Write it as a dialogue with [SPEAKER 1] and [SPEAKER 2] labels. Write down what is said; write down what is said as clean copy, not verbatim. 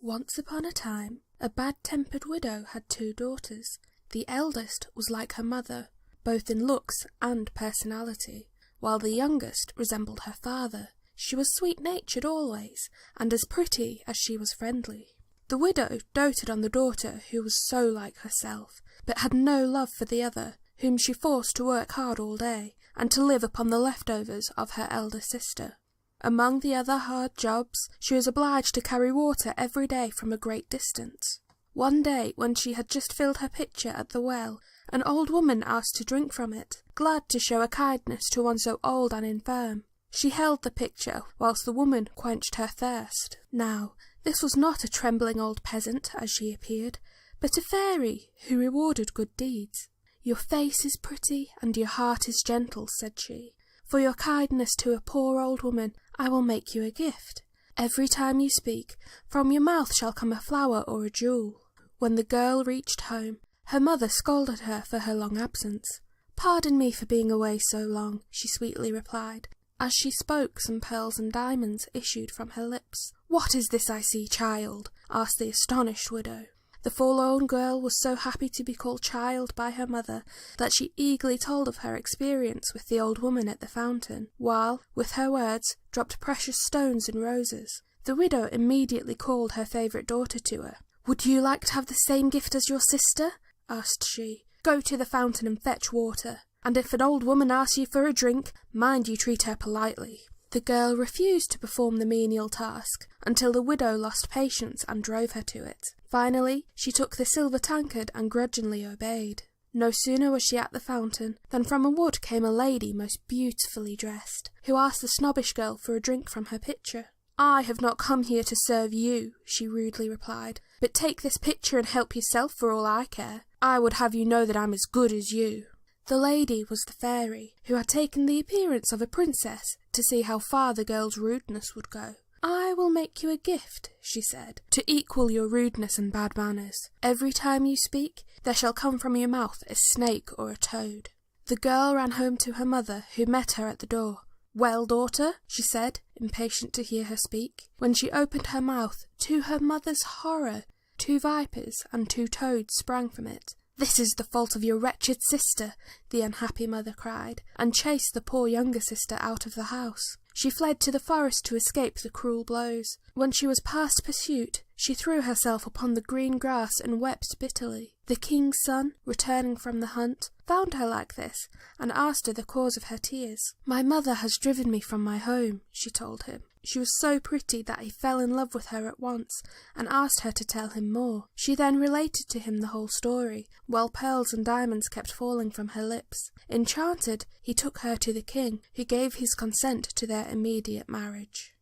[SPEAKER 1] Once upon a time, a bad-tempered widow had 2 daughters. The eldest was like her mother, both in looks and personality, while the youngest resembled her father. She was sweet-natured always, and as pretty as she was friendly. The widow doted on the daughter who was so like herself, but had no love for the other, whom she forced to work hard all day, and to live upon the leftovers of her elder sister. Among the other hard jobs, she was obliged to carry water every day from a great distance. One day, when she had just filled her pitcher at the well, an old woman asked to drink from it, glad to show a kindness to one so old and infirm. She held the pitcher, whilst the woman quenched her thirst. Now, this was not a trembling old peasant, as she appeared, but a fairy who rewarded good deeds. "Your face is pretty, and your heart is gentle," said she. "For your kindness to a poor old woman, I will make you a gift. Every time you speak, from your mouth shall come a flower or a jewel." When the girl reached home, her mother scolded her for her long absence. "Pardon me for being away so long," she sweetly replied. As she spoke, some pearls and diamonds issued from her lips. "What is this I see, child?" asked the astonished widow. The forlorn girl was so happy to be called child by her mother that she eagerly told of her experience with the old woman at the fountain, while, with her words, dropped precious stones and roses. The widow immediately called her favourite daughter to her. "Would you like to have the same gift as your sister?" asked she. "Go to the fountain and fetch water, and if an old woman asks you for a drink, mind you treat her politely." The girl refused to perform the menial task until the widow lost patience and drove her to it. Finally, she took the silver tankard and grudgingly obeyed. No sooner was she at the fountain than from a wood came a lady most beautifully dressed, who asked the snobbish girl for a drink from her pitcher. "I have not come here to serve you," she rudely replied, "but take this pitcher and help yourself for all I care. I would have you know that I'm as good as you." The lady was the fairy, who had taken the appearance of a princess to see how far the girl's rudeness would go. "I will make you a gift," she said, "to equal your rudeness and bad manners. Every time you speak, there shall come from your mouth a snake or a toad." The girl ran home to her mother, who met her at the door. "Well, daughter," she said, impatient to hear her speak. When she opened her mouth, to her mother's horror, 2 vipers and 2 toads sprang from it. "This is the fault of your wretched sister," the unhappy mother cried, and chased the poor younger sister out of the house. She fled to the forest to escape the cruel blows. When she was past pursuit, she threw herself upon the green grass and wept bitterly. The king's son, returning from the hunt, found her like this, and asked her the cause of her tears. "My mother has driven me from my home," she told him. She was so pretty that he fell in love with her at once, and asked her to tell him more. She then related to him the whole story, while pearls and diamonds kept falling from her lips. Enchanted, he took her to the king, who gave his consent to their immediate marriage.